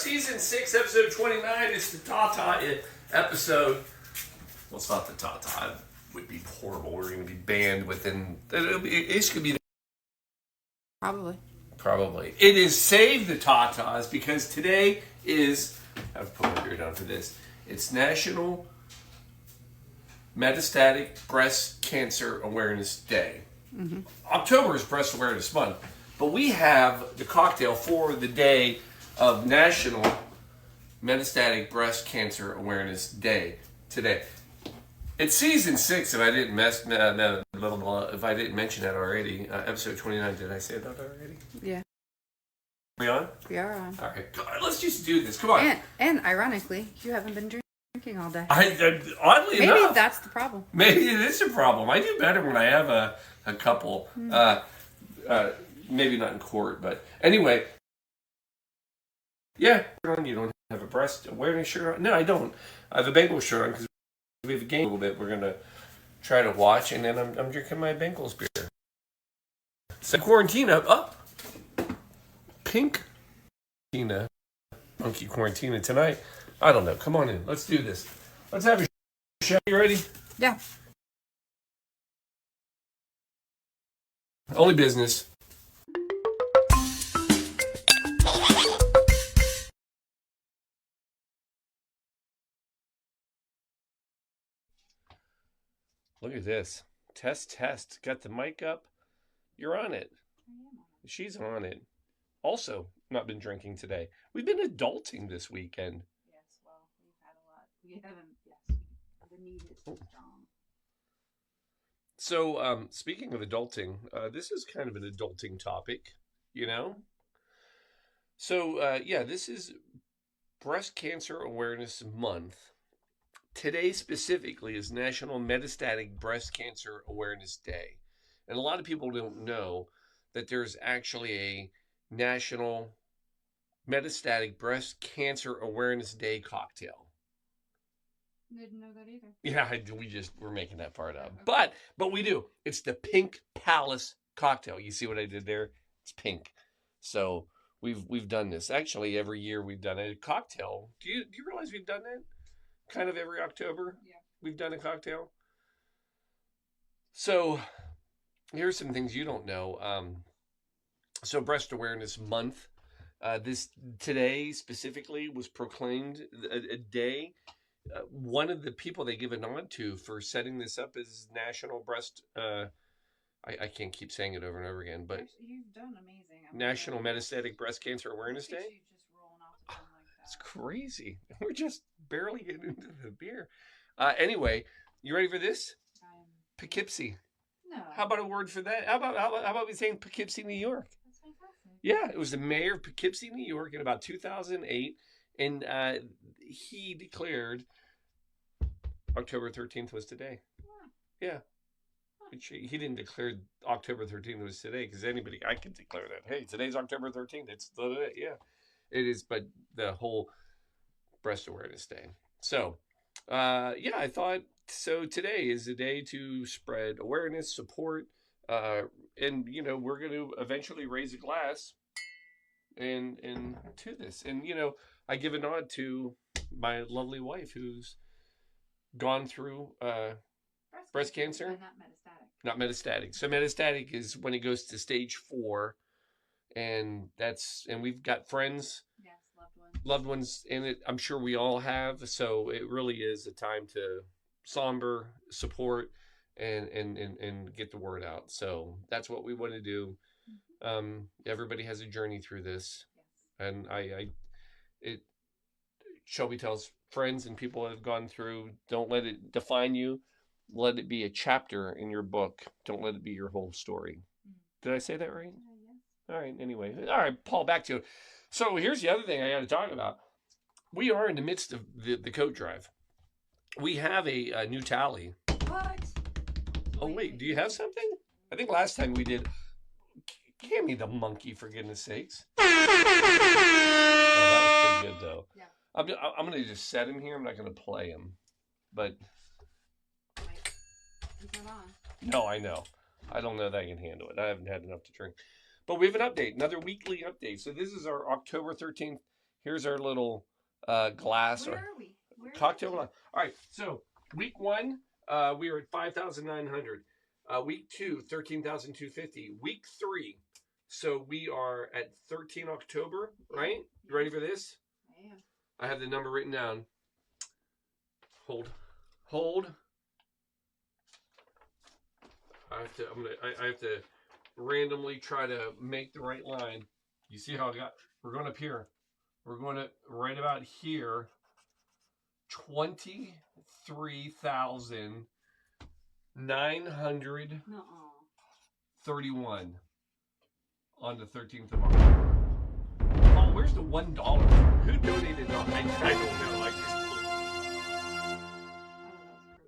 Season 6, Episode 29. It's the Tata episode. Well, it's not the Tata. It would be horrible. We're going to be banned within... It could be... Probably. It is Save the Tatas because today is... I have to put my beard down for this. It's National Metastatic Breast Cancer Awareness Day. Mm-hmm. October is Breast Awareness Month. But we have the cocktail for the day of National Metastatic Breast Cancer Awareness Day today. It's season 6, if I didn't if I didn't mention that already. Episode 29. Did I say that already? Yeah. We on? We are on. All right. God, let's just do this. Come on. And ironically, you haven't been drinking all day. Oddly enough. Maybe that's the problem. Maybe it is a problem. I do better when I have a couple. Maybe not in court, but anyway. Yeah, you don't have a breast awareness shirt on? No, I don't. I have a Bengals shirt on because we have a game a little bit we're going to try to watch, and then I'm drinking my Bengals beer. So Quarantina up. Pink Tina. Monkey Quarantina tonight. I don't know. Come on in. Let's do this. Let's have a shot. You ready? Yeah. Only business. Look at this. Test. Got the mic up. You're on it. She's on it. Also, not been drinking today. We've been adulting this weekend. Yes, well, we've had a lot. We haven't, yes. The need is strong. So, speaking of adulting, this is kind of an adulting topic, you know? So, this is Breast Cancer Awareness Month. Today specifically is National Metastatic Breast Cancer Awareness Day. And a lot of people don't know that there's actually a National Metastatic Breast Cancer Awareness Day cocktail. Didn't know that either. Yeah, we're making that part up. Okay. But we do. It's the Pink Palace cocktail. You see what I did there? It's pink. So we've done this. Actually, every year we've done a cocktail. Do you realize we've done that? Kind of every October, yeah. We've done a cocktail. So, here's some things you don't know. So, Breast Awareness Month. Today specifically was proclaimed a day. One of the people they give a nod to for setting this up is National Breast. I can't keep saying it over and over again, but you've done amazing. National Metastatic Breast Cancer Awareness Day. It's crazy. We're just barely getting into the beer. Anyway, you ready for this? Poughkeepsie. No. How about a word for that? How about we saying Poughkeepsie, New York? That's fantastic. Yeah, it was the mayor of Poughkeepsie, New York in about 2008. And he declared October 13th was today. Yeah. He didn't declare October 13th was today because I could declare that. Hey, today's October 13th. It's yeah. It is, but the whole Breast Awareness Day. So, I thought, so today is a day to spread awareness, support, and, we're going to eventually raise a glass and to this. And, I give a nod to my lovely wife who's gone through breast cancer. Not metastatic. So metastatic is when it goes to stage 4. And we've got friends, yes, loved ones in it. I'm sure we all have. So it really is a time to somber, support, and get the word out. So that's what we want to do. Mm-hmm. Everybody has a journey through this, yes. And Shelby tells friends and people that have gone through, don't let it define you. Let it be a chapter in your book. Don't let it be your whole story. Did I say that right? All right, anyway. All right, Paul, back to you. So here's the other thing I got to talk about. We are in the midst of the coat drive. We have a new tally. What? Oh, wait, do you have something? I think last time we did. Give me the monkey, for goodness sakes. Oh, that was pretty good, though. Yeah. I'm going to just set him here. I'm not going to play him. But. He's not on. No, I know. I don't know that I can handle it. I haven't had enough to drink. But we have an update, another weekly update. So this is our October 13th Here's our little glass Where or are we? cocktail. All right, so week 1, we were at 5,900. Week 2, 13,250. Week 3, so we are at 13 October, right? You ready for this? I am. I have the number written down. Hold. I have to randomly try to make the right line. You see how we're going up here. We're going to right about here. 23,931 on the 13th of October. Oh, where's the $1? Who donated? I don't know.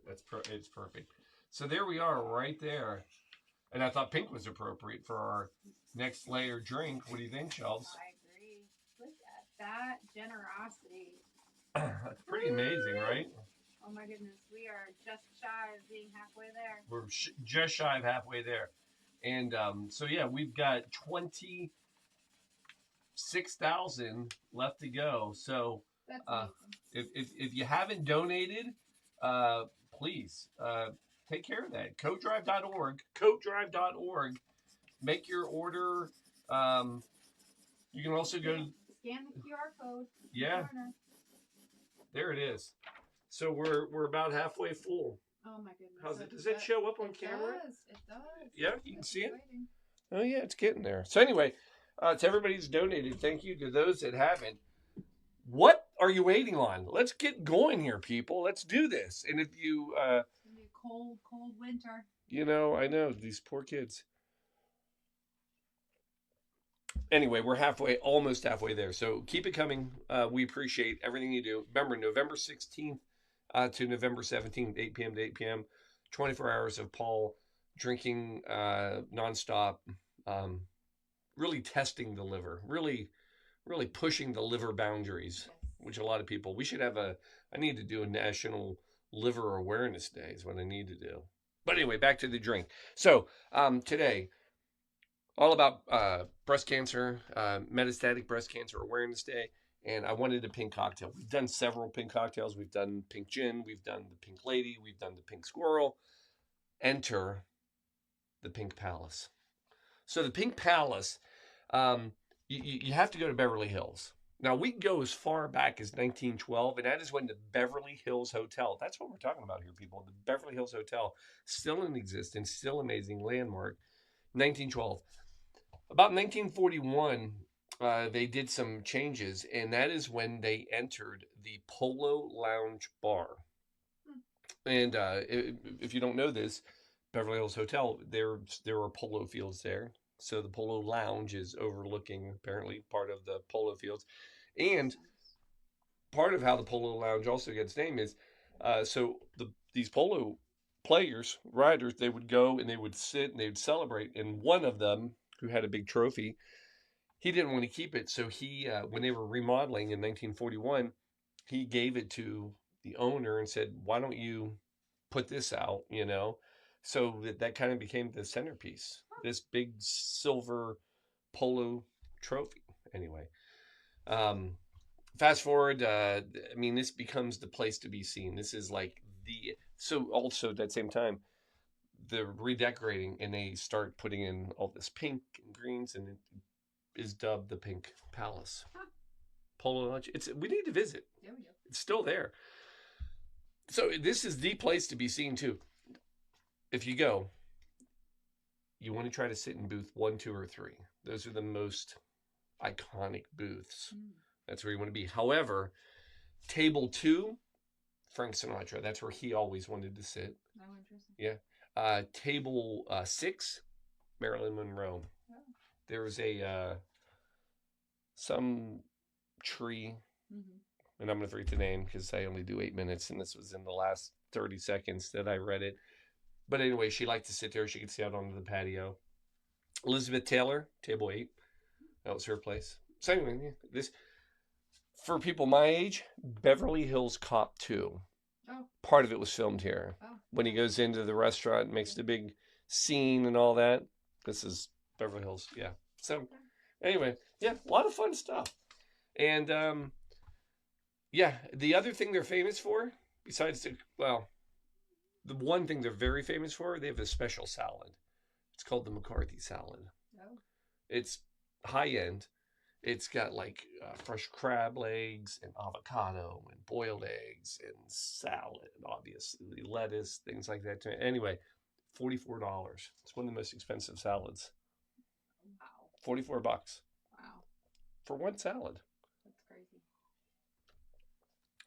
It's perfect. So there we are, right there. And I thought pink was appropriate for our next layer drink. What do you think, Shelves? I agree. Look at that generosity. That's pretty amazing, right? Oh my goodness, we are just shy of being halfway there. We're just shy of halfway there. And so, yeah, we've got 26,000 left to go. So if you haven't donated, please take care of that. Coatdrive.org. Make your order. You can also go scan the QR code. Yeah. There it is. So we're about halfway full. Oh my goodness. How's it? Does that show up on camera? It does. Yeah, you can see it. Oh yeah, it's getting there. So anyway, to everybody who's donated, thank you. To those that haven't, what are you waiting on? Let's get going here, people. Let's do this. And if you it's gonna be a cold winter. You know, I know these poor kids. Anyway, we're almost halfway there. So keep it coming. We appreciate everything you do. Remember, November 16th to November 17th, 8 p.m. to 8 p.m., 24 hours of Paul drinking nonstop, really testing the liver, really pushing the liver boundaries, which a lot of people, I need to do a National Liver Awareness Day is what I need to do. But anyway, back to the drink. So today, all about breast cancer, metastatic breast cancer awareness day. And I wanted a pink cocktail. We've done several pink cocktails. We've done pink gin. We've done the pink lady. We've done the pink squirrel. Enter the Pink Palace. So the Pink Palace, you have to go to Beverly Hills. Now, we can go as far back as 1912, and that is when the Beverly Hills Hotel, that's what we're talking about here, people. The Beverly Hills Hotel, still in existence, still amazing, landmark, 1912. About 1941, they did some changes, and that is when they entered the Polo Lounge Bar. And if you don't know this, Beverly Hills Hotel, there are polo fields there. So the Polo Lounge is overlooking, apparently, part of the polo fields. And part of how the Polo Lounge also gets named is, these polo players, riders, they would go and they would sit and they would celebrate. And one of them, who had a big trophy, he didn't want to keep it. So he, when they were remodeling in 1941, he gave it to the owner and said, why don't you put this out, So that kind of became the centerpiece, this big silver polo trophy. Anyway, fast forward, this becomes the place to be seen. This is like so also at that same time, the redecorating, and they start putting in all this pink and greens, and it is dubbed the Pink Palace. Polo Lounge. We need to visit. There we go. It's still there. So this is the place to be seen too. If you go, you want to try to sit in booth 1, 2, or 3. Those are the most iconic booths. That's where you want to be. However, table 2, Frank Sinatra. That's where he always wanted to sit. Oh, interesting. Yeah. Table 6, Marilyn Monroe. Oh. There was some tree, and I'm going to forget the name because I only do 8 minutes, and this was in the last 30 seconds that I read it. But anyway, she liked to sit there. She could see out onto the patio. Elizabeth Taylor, table 8. That was her place. So anyway, for people my age, Beverly Hills Cop 2. Oh. Part of it was filmed here. Oh. When he goes into the restaurant and makes the big scene and all that. This is Beverly Hills, yeah. So anyway, yeah, a lot of fun stuff. And yeah, the other thing they're famous for, besides the one thing they're very famous for, they have a special salad. It's called the McCarthy salad. Oh. It's high end. It's got like fresh crab legs and avocado and boiled eggs and salad, obviously lettuce, things like that. Anyway, $44. It's one of the most expensive salads. Wow. $44 Wow. for one salad. That's crazy.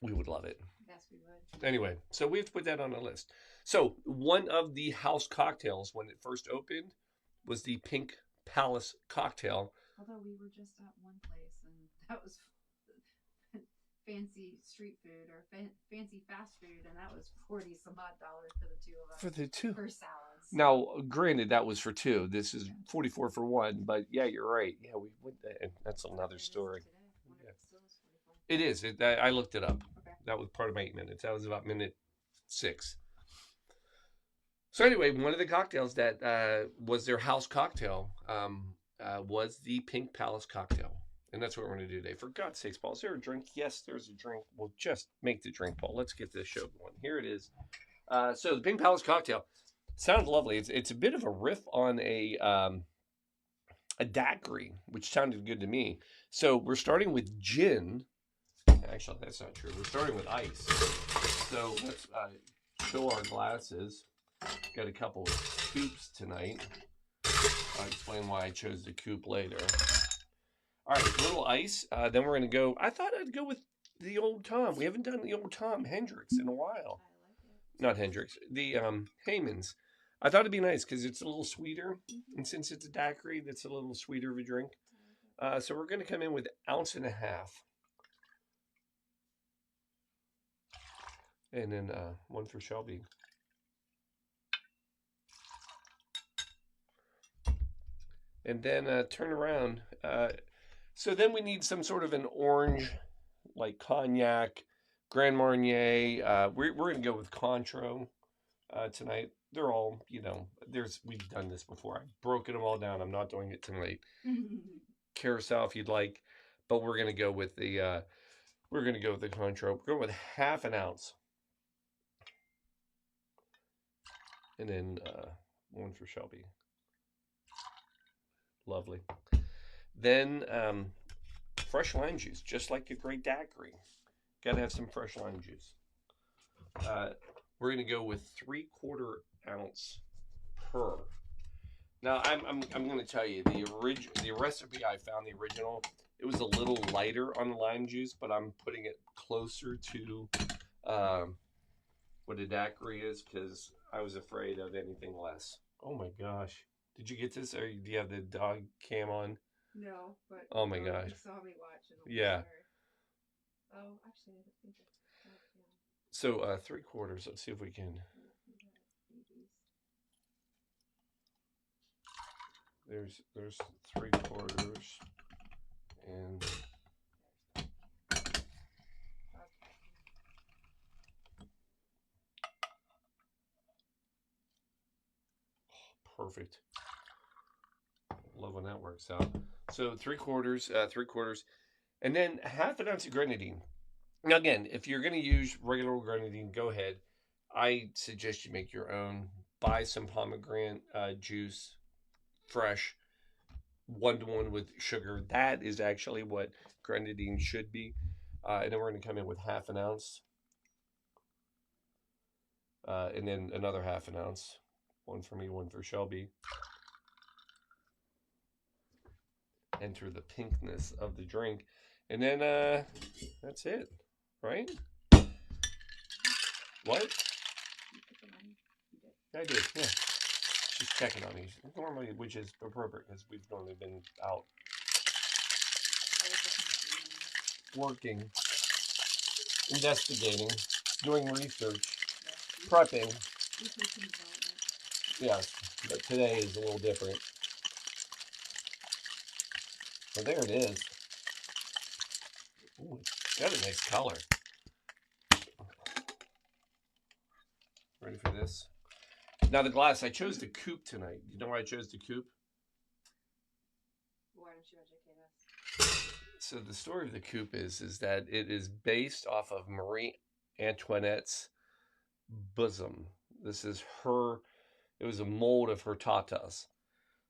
We would love it. Yes, we would. Anyway, so we have to put that on the list. So one of the house cocktails when it first opened was the Pink Palace cocktail. Although we were just at one place and that was fancy street food or fancy fast food, and that was 40 some odd dollars for the two of us. For the two. For salads. Now, granted, that was for two. This is 44 for one, but yeah, you're right. Yeah, we went. That's another story. It is. I looked it up. Okay. That was part of my 8 minutes. That was about minute 6. So anyway, one of the cocktails that was their house cocktail was the Pink Palace cocktail. And that's what we're going to do today. For God's sakes, Paul, is there a drink? Yes, there's a drink. We'll just make the drink, Paul. Let's get this show going. Here it is. So the Pink Palace cocktail sounds lovely. It's a bit of a riff on a daiquiri, which sounded good to me. So we're starting with gin. Actually, that's not true. We're starting with ice. So let's fill our glasses. Got a couple of coops tonight. I'll explain why I chose the coupe later. All right, little ice. Then we're going to go. I thought I'd go with the Old Tom. We haven't done the Old Tom Hendrix in a while. Not Hendrix. The Heyman's. I thought it'd be nice because it's a little sweeter. And since it's a daiquiri, that's a little sweeter of a drink. So we're going to come in with 1.5 ounces. And then one for Shelby. And then turn around. So then we need some sort of an orange, like cognac, Grand Marnier. We're going to go with Cointreau tonight. They're all, we've done this before. I've broken them all down. I'm not doing it tonight. Carousel if you'd like, but we're going to go with the Cointreau. We're going with 1/2 ounce. And then one for Shelby. Lovely. Then fresh lime juice, just like a great daiquiri. Got to have some fresh lime juice. We're going to go with 3/4 ounce per. Now I'm going to tell you the recipe I found, the original. It was a little lighter on the lime juice, but I'm putting it closer to what a daiquiri is because I was afraid of anything less. Oh my gosh. Did you get this, or do you have the dog cam on? No, but oh my gosh, you saw me watch it. Yeah. Oh, actually, I think it's so 3/4. Let's see if we can. There's 3/4, and perfect. Love when that works out. So 3/4, and then 1/2 ounce of grenadine. Now again, if you're going to use regular grenadine, go ahead. I suggest you make your own. Buy some pomegranate juice, fresh, 1-to-1 with sugar. That is actually what grenadine should be. And then we're going to come in with 1/2 ounce, and then another 1/2 ounce. One for me, one for Shelby. Enter the pinkness of the drink. And then that's it, right? What? I did, yeah. She's checking on me. Normally, which is appropriate because we've normally been out working, investigating, doing research, prepping. Yes, but today is a little different. Well, there it is. Ooh, it's got a nice color. Ready for this? Now the glass, I chose the coupe tonight. You know why I chose the coupe? Why don't you educate us? So the story of the coupe is that it is based off of Marie Antoinette's bosom. This is her. It was a mold of her tatas.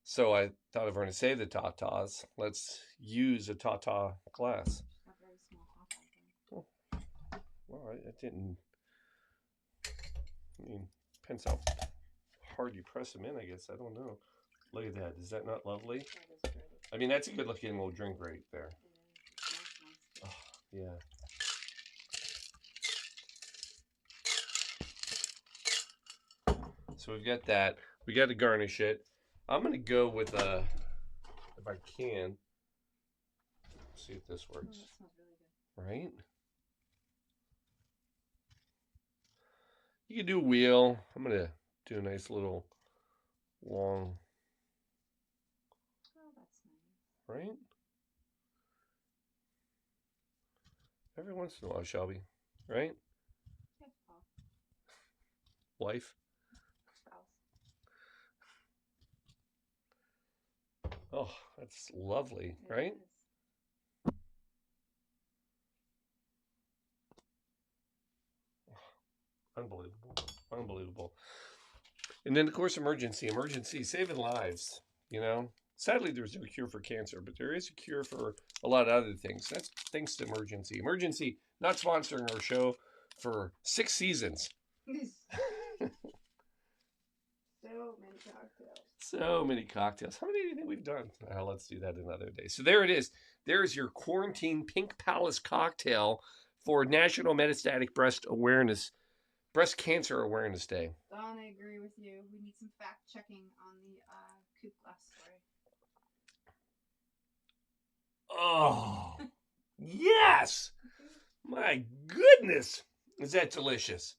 So I thought if we're going to save the tatas, let's use a tata glass. Not very small tatas. Oh, well, I didn't. I mean, depends how hard you press them in, I guess. I don't know. Look at that. Is that not lovely? That is pretty. I mean, that's a good looking little drink right there. Nice. Oh, yeah. So we've got that. We got to garnish it. I'm going to go with if I can, see if this works. Oh, that smells really good. Right? You can do a wheel. I'm going to do a nice little long. Oh, that's nice. Right? Every once in a while, Shelby. Right? Yeah, Paul. Wife. Spouse. Oh, that's lovely, It right? is. Unbelievable. Unbelievable. And then, of course, emergency, saving lives, you know. Sadly, there's no cure for cancer, but there is a cure for a lot of other things. That's thanks to emergency. Emergency, not sponsoring our show for 6 seasons. So many cocktails. So many cocktails. How many do you think we've done? Let's do that another day. So there it is. There's your quarantine Pink Palace cocktail for National Metastatic Breast Cancer Awareness Day. Don, I agree with you. We need some fact checking on the coupe glass story. Oh, yes! My goodness, is that delicious?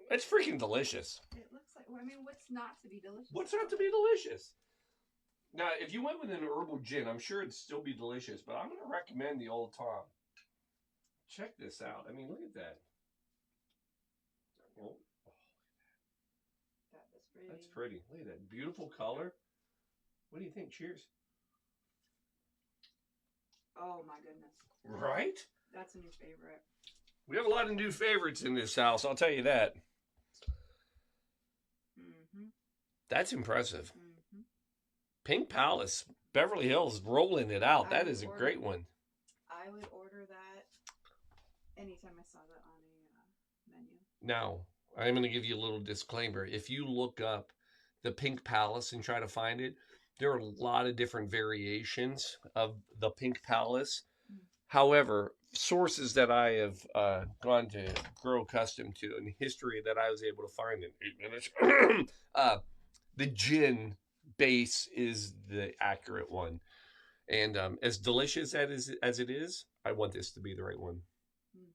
That's freaking delicious. It looks like, well, I mean, what's not to be delicious? What's not to be delicious? Now, if you went with an herbal gin, I'm sure it'd still be delicious, but I'm going to recommend the Old Tom. Check this out. I mean, look at that. Oh, That is pretty. that's pretty. Look at that beautiful color. What do you think? Cheers. Oh my goodness. Right? That's a new favorite. We have a lot of new favorites in this house, I'll tell you that. Mm-hmm. That's impressive. Mm-hmm. Pink Palace, Beverly Hills, rolling it out. That is a great one. I would order that anytime I saw that on a menu. Now, I'm going to give you a little disclaimer. If you look up the Pink Palace and try to find it, there are a lot of different variations of the Pink Palace. However, sources that I have gone to grow accustomed to and history that I was able to find in 8 minutes, the gin base is the accurate one. And as delicious as it is, I want this to be the right one.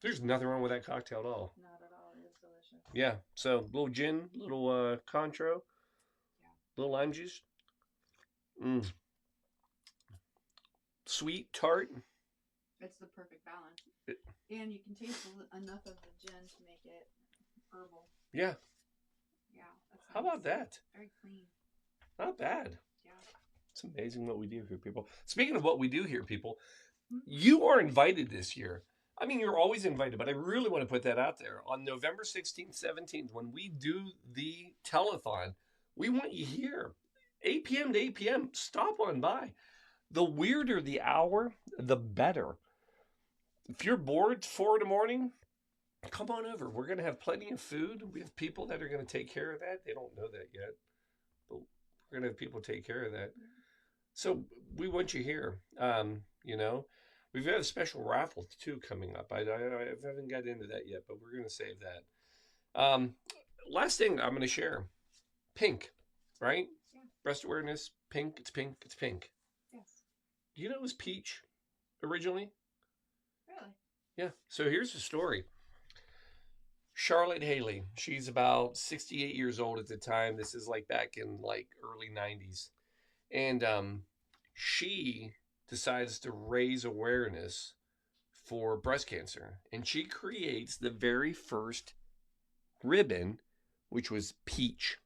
There's nothing wrong with that cocktail at all. Not at all. It is delicious. Yeah. So, little gin, little Cointreau, little lime juice. Sweet, tart. It's the perfect balance. And you can taste enough of the gin to make it herbal. Yeah. Yeah. That's How about that? Very clean. Not bad. Yeah. It's amazing what we do here, people. Speaking of what we do here, people, you are invited this year. I mean, you're always invited, but I really want to put that out there. On November 16th, 17th, when we do the telethon, we want you here. 8 p.m. to 8 p.m. Stop on by. The weirder the hour, the better. If you're bored 4 in the morning, come on over. We're going to have plenty of food. We have people that are going to take care of that. They don't know that yet, but we're going to have people take care of that. So we want you here. You know, we've got a special raffle too coming up. I haven't got into that yet, but we're going to save that. Last thing I'm going to share, pink, right? Yeah. Breast awareness, pink. It's pink. It's pink. Yes. Do you know it was peach originally? Really? Yeah. So here's the story. Charlotte Haley, she's about 68 years old at the time. This is like back in like early 90s. And she decides to raise awareness for breast cancer. And she creates the very first ribbon, which was peach.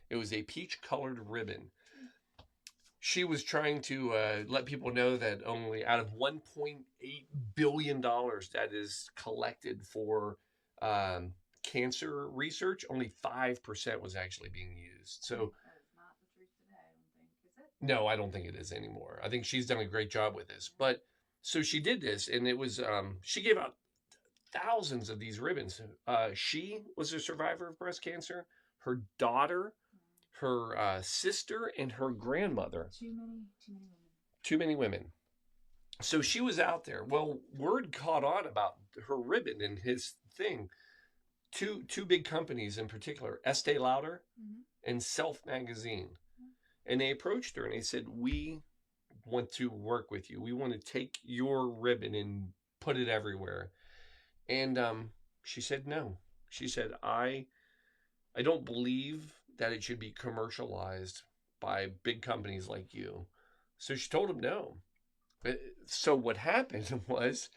It was a peach colored ribbon. she was trying to let people know that only out of $1.8 billion that is collected for um, cancer research, only 5% was actually being used. So, that is not the truth today, I don't think. Is it? no, I don't think it is anymore. I think she's done a great job with this. But so she did this, and it was, she gave out thousands of these ribbons. She was a survivor of breast cancer. Her daughter, her sister, and her grandmother. Too many women. Too many women. So she was out there. Well, word caught on about her ribbon and his thing. Two big companies in particular, Estee Lauder and Self Magazine, and they approached her and they said, "We want to work with you. We want to take your ribbon and put it everywhere." And she said no. She said, I don't believe that it should be commercialized by big companies like you. So she told him no. So what happened was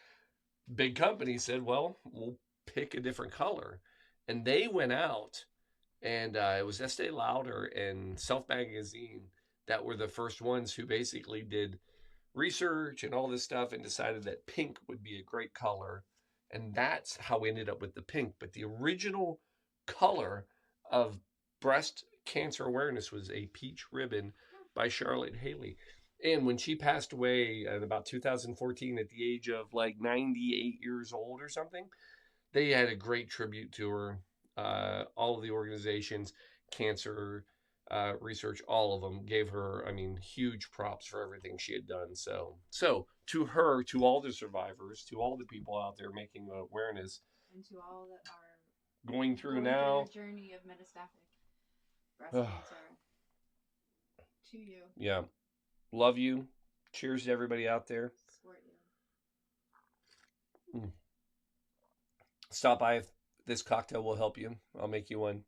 big companies said, well, we'll pick a different color. And they went out, and it was Estee Lauder and Self Magazine that were the first ones who basically did research and all this stuff and decided that pink would be a great color. And that's how we ended up with the pink. But the original color of breast cancer awareness was a peach ribbon by Charlotte Haley. And when she passed away in about 2014 at the age of like 98 years old or something, they had a great tribute to her. All of the organizations, cancer research, all of them gave her, I mean, huge props for everything she had done. So to her, to all the survivors, to all the people out there making awareness, and to all that are going through now their journey of metastatic breast cancer, to you. Yeah, love you. Cheers to everybody out there. Support you. Stop by if this cocktail will help you. I'll make you one.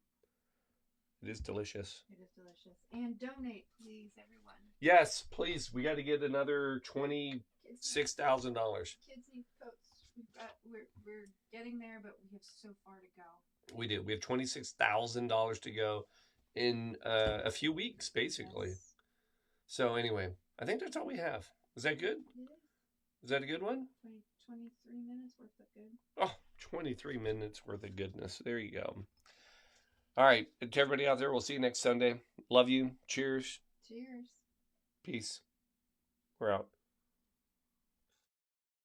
It is delicious. It is delicious. And donate, please, everyone. Yes, please. We got to get another $26,000. Kids need coats. We're getting there, but we have so far to go. We do. We have $26,000 to go in a few weeks, basically. Yes. So anyway, I think that's all we have. Is that good? It is. Is that a good one? 23 minutes worth of good. Oh, 23 minutes worth of goodness. There you go. All right. To everybody out there, we'll see you next Sunday. Love you. Cheers. Cheers. Peace. We're out.